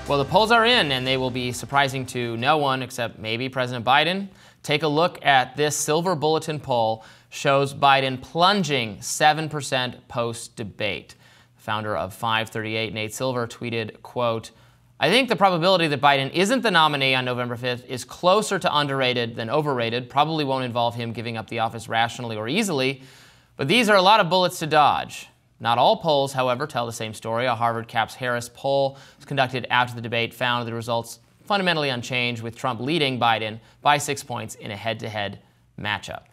Well, the polls are in, and they will be surprising to no one except maybe President Biden. Take a look at this Silver Bulletin poll. Shows Biden plunging 7% post-debate. The founder of 538, Nate Silver, tweeted, quote, "I think the probability that Biden isn't the nominee on November 5th is closer to underrated than overrated. Probably won't involve him giving up the office rationally or easily. But these are a lot of bullets to dodge." Not all polls, however, tell the same story. A Harvard Capps Harris poll was conducted after the debate found the results fundamentally unchanged, with Trump leading Biden by 6 points in a head-to-head matchup.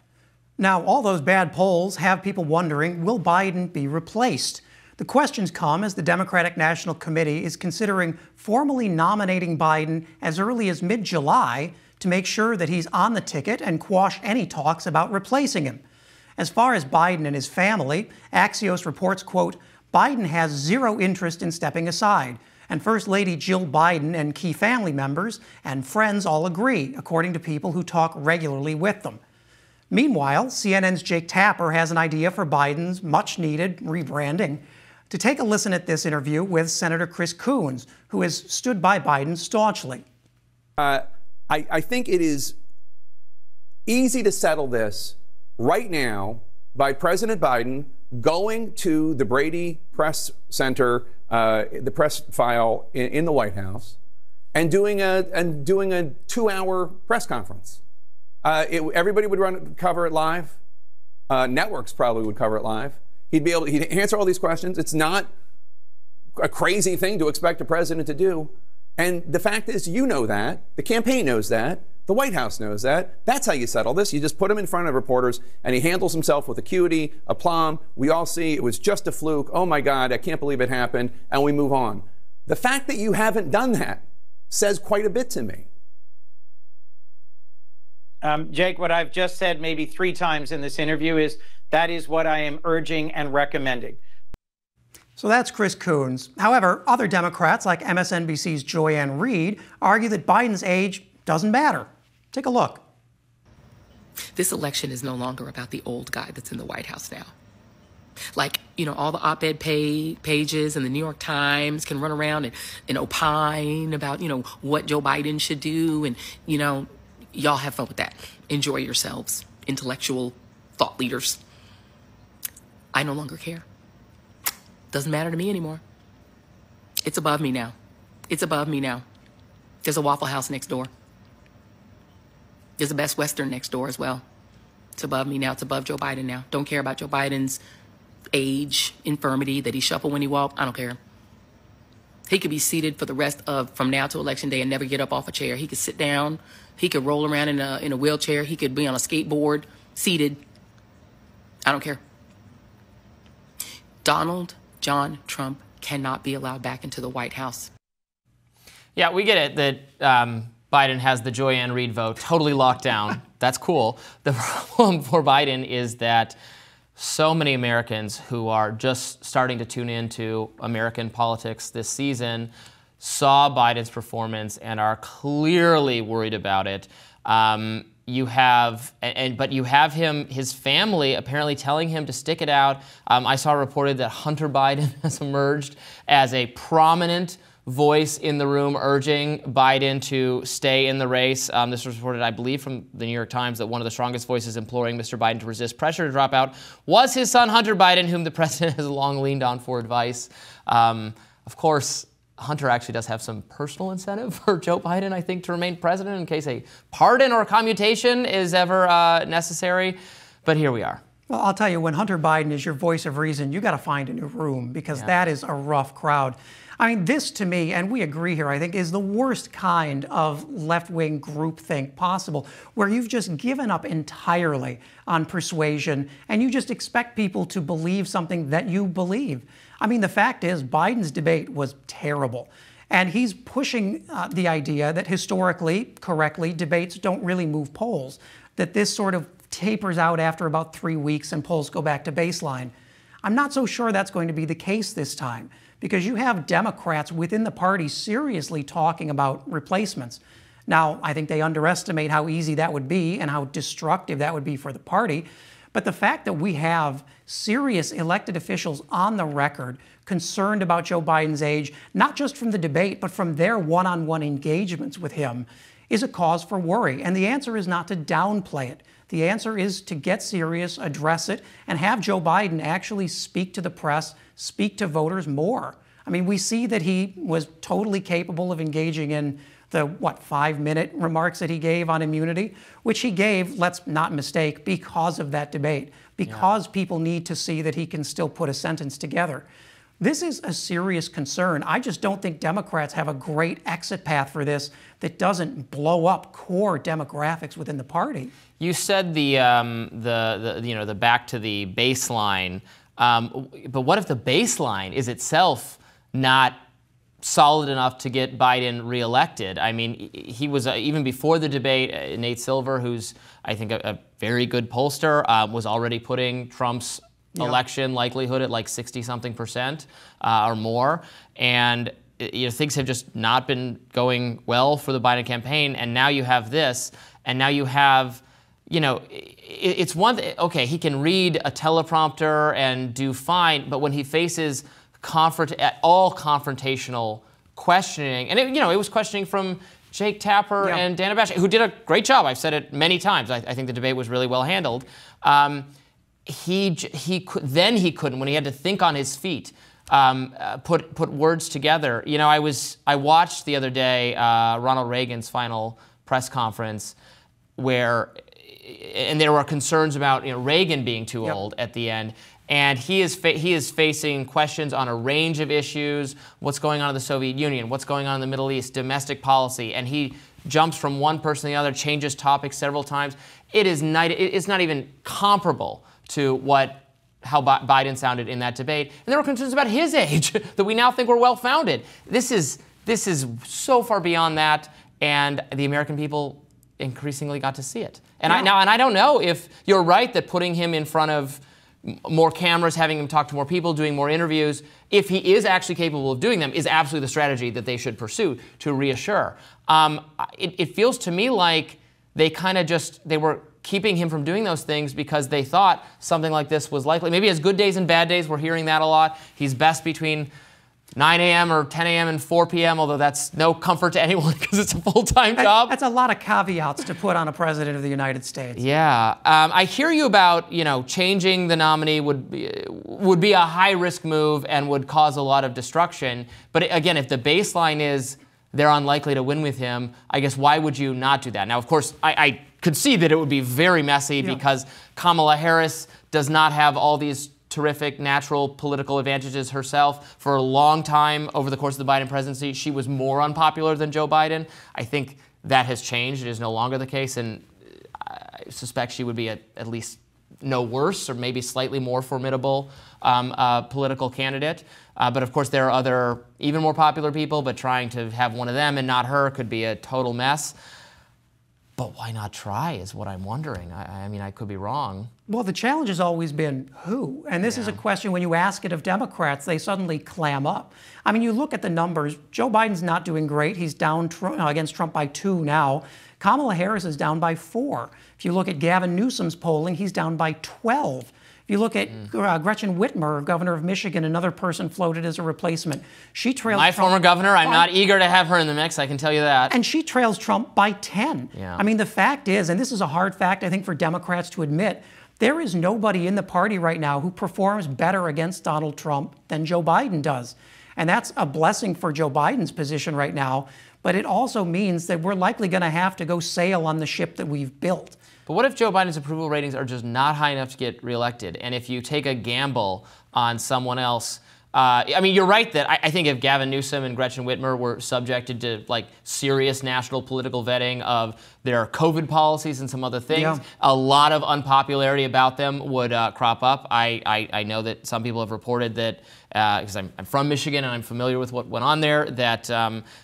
Now, all those bad polls have people wondering, will Biden be replaced? The questions come as the Democratic National Committee is considering formally nominating Biden as early as mid-July to make sure that he's on the ticket and quash any talks about replacing him. As far as Biden and his family, Axios reports, quote, "Biden has zero interest in stepping aside, and First Lady Jill Biden and key family members and friends all agree, according to people who talk regularly with them." Meanwhile, CNN's Jake Tapper has an idea for Biden's much-needed rebranding. To take a listen at this interview with Senator Chris Coons, who has stood by Biden staunchly. I think it is easy to settle this right now by President Biden going to the Brady Press Center, the press file in the White House, and doing a 2-hour press conference. Everybody would cover it live. Networks probably would cover it live. He'd answer all these questions. It's not a crazy thing to expect a president to do. And the fact is, you know that. The campaign knows that. The White House knows that. That's how you settle this. You just put him in front of reporters, and he handles himself with acuity, aplomb. We all see it was just a fluke. Oh, my God, I can't believe it happened. And we move on. The fact that you haven't done that says quite a bit to me. Jake, what I've just said maybe 3 times in this interview is that is what I am urging and recommending. So that's Chris Coons. However, other Democrats like MSNBC's Joyanne Reid argue that Biden's age doesn't matter. Take a look. This election is no longer about the old guy that's in the White House now. Like, you know, all the op-ed pages and the New York Times can run around and opine about, you know, what Joe Biden should do. And, you know, y'all have fun with that. Enjoy yourselves, intellectual thought leaders. I no longer care. Doesn't matter to me anymore. It's above me now. It's above me now. There's a Waffle House next door. There's a Best Western next door as well. It's above me now. It's above Joe Biden now. Don't care about Joe Biden's age, infirmity, that he shuffled when he walked. I don't care. He could be seated for the rest of, from now to Election Day, and never get up off a chair. He could sit down. He could roll around in a wheelchair. He could be on a skateboard, seated. I don't care. Donald John Trump cannot be allowed back into the White House. Yeah, we get it that Biden has the Joyanne Reid vote totally locked down. That's cool. The problem for Biden is that so many Americans who are just starting to tune into American politics this season saw Biden's performance and are clearly worried about it. But you have him, his family apparently telling him to stick it out. I saw reported that Hunter Biden has emerged as a prominent voice in the room urging Biden to stay in the race. This was reported, I believe, from the New York Times, that one of the strongest voices imploring Mr. Biden to resist pressure to drop out was his son, Hunter Biden, whom the president has long leaned on for advice. Of course, Hunter actually does have some personal incentive for Joe Biden, I think, to remain president in case a pardon or commutation is ever necessary. But here we are. Well, I'll tell you, when Hunter Biden is your voice of reason, you got to find a new room, because that is a rough crowd. I mean, this to me, and we agree here, I think, is the worst kind of left-wing groupthink possible, where you've just given up entirely on persuasion and you just expect people to believe something that you believe. I mean, the fact is, Biden's debate was terrible. And he's pushing the idea that historically, correctly, debates don't really move polls, that this sort of tapers out after about 3 weeks and polls go back to baseline. I'm not so sure that's going to be the case this time, because you have Democrats within the party seriously talking about replacements. Now, I think they underestimate how easy that would be and how destructive that would be for the party. But the fact that we have serious elected officials on the record concerned about Joe Biden's age, not just from the debate, but from their one-on-one engagements with him, is a cause for worry. And the answer is not to downplay it. The answer is to get serious, address it, and have Joe Biden actually speak to the press, speak to voters more. I mean, we see that he was totally capable of engaging in the, 5-minute remarks that he gave on immunity, which he gave, let's not mistake, because of that debate, because people need to see that he can still put a sentence together. This is a serious concern. I just don't think Democrats have a great exit path for this that doesn't blow up core demographics within the party. You said the back to the baseline, but what if the baseline is itself not solid enough to get Biden reelected? I mean, he was even before the debate. Nate Silver, who's I think a very good pollster, was already putting Trump's election likelihood at like 60-something% or more, and things have just not been going well for the Biden campaign. And now you have this, and now you have, it's one thing. Okay, he can read a teleprompter and do fine, but when he faces all confrontational questioning, and it was questioning from Jake Tapper and Dana Bash, who did a great job. I've said it many times. I think the debate was really well handled. He couldn't, when he had to think on his feet, put words together. I watched the other day Ronald Reagan's final press conference, and there were concerns about Reagan being too old at the end. And he is facing questions on a range of issues: what's going on in the Soviet Union, what's going on in the Middle East, domestic policy, and he jumps from one person to the other, changes topics several times. It's not even comparable to how Biden sounded in that debate. And there were concerns about his age that we now think were well-founded. This is so far beyond that, and the American people increasingly got to see it. And I don't know if you're right that putting him in front of more cameras, having him talk to more people, doing more interviews, if he is actually capable of doing them, is absolutely the strategy that they should pursue to reassure. It feels to me like they were keeping him from doing those things because they thought something like this was likely. Maybe he has good days and bad days. We're hearing that a lot. He's best between 9 a.m. or 10 a.m. and 4 p.m., although that's no comfort to anyone because it's a full-time job. That's a lot of caveats to put on a president of the United States. Yeah. I hear you about, changing the nominee would be a high-risk move and would cause a lot of destruction. But again, if the baseline is they're unlikely to win with him, I guess why would you not do that? Now, of course, I could see that it would be very messy because Kamala Harris does not have all these terrific natural political advantages herself. For a long time over the course of the Biden presidency, she was more unpopular than Joe Biden. I think that has changed. It is no longer the case, and I suspect she would be at least no worse or maybe slightly more formidable political candidate. But of course, there are other even more popular people, but trying to have one of them and not her could be a total mess. But why not try is what I'm wondering. I mean, I could be wrong. Well, the challenge has always been who? And this is a question, when you ask it of Democrats, they suddenly clam up. I mean, you look at the numbers. Joe Biden's not doing great. He's down against Trump by 2 now. Kamala Harris is down by 4. If you look at Gavin Newsom's polling, he's down by 12. If you look at Gretchen Whitmer, governor of Michigan, another person floated as a replacement. She trails my Trump former governor. I'm not eager to have her in the mix, I can tell you that. And she trails Trump by 10. Yeah. I mean, the fact is, and this is a hard fact, I think, for Democrats to admit, there is nobody in the party right now who performs better against Donald Trump than Joe Biden does. And that's a blessing for Joe Biden's position right now. But it also means that we're likely going to have to go sail on the ship that we've built. But what if Joe Biden's approval ratings are just not high enough to get reelected? And if you take a gamble on someone else, I mean, you're right that I think if Gavin Newsom and Gretchen Whitmer were subjected to serious national political vetting of their COVID policies and some other things, a lot of unpopularity about them would crop up. I know that some people have reported that because I'm from Michigan and I'm familiar with what went on there, that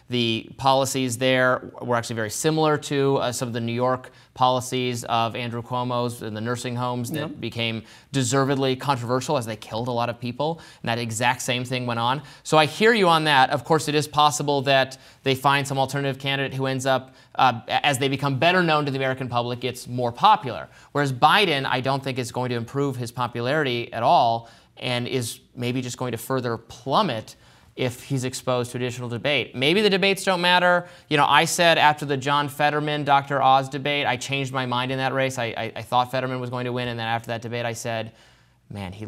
the policies there were actually very similar to some of the New York policies of Andrew Cuomo's in the nursing homes that became deservedly controversial as they killed a lot of people. And that exact same thing went on. So I hear you on that. Of course, it is possible that they find some alternative candidate who ends up, as they become better known to the American public, gets more popular. Whereas Biden, I don't think is going to improve his popularity at all and is maybe just going to further plummet if he's exposed to additional debate. Maybe the debates don't matter. You know, I said after the John Fetterman, Dr. Oz debate, I changed my mind in that race. I thought Fetterman was going to win, and then after that debate, I said, man, he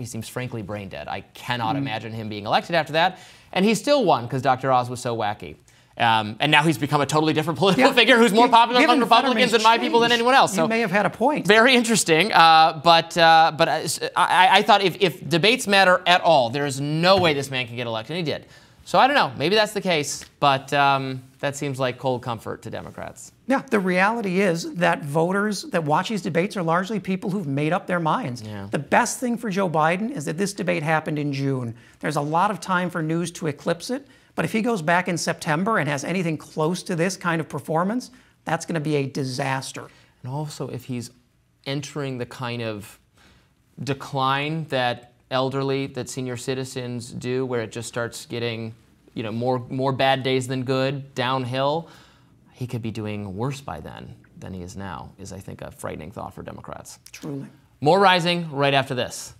seems frankly brain dead. I cannot imagine him being elected after that. And he still won because Dr. Oz was so wacky. And now he's become a totally different political figure who's more popular among Republicans and my people than anyone else. So you may have had a point. Very interesting. But I thought if debates matter at all, there is no way this man can get elected. And he did. So I don't know. Maybe that's the case. But that seems like cold comfort to Democrats. Yeah, the reality is that voters that watch these debates are largely people who've made up their minds. Yeah. The best thing for Joe Biden is that this debate happened in June. There's a lot of time for news to eclipse it. But if he goes back in September and has anything close to this kind of performance, that's going to be a disaster. And also, if he's entering the kind of decline that senior citizens do, where it just starts getting, you know, more bad days than good, downhill, he could be doing worse by then than he is now, is, I think, a frightening thought for Democrats. Truly. More Rising right after this.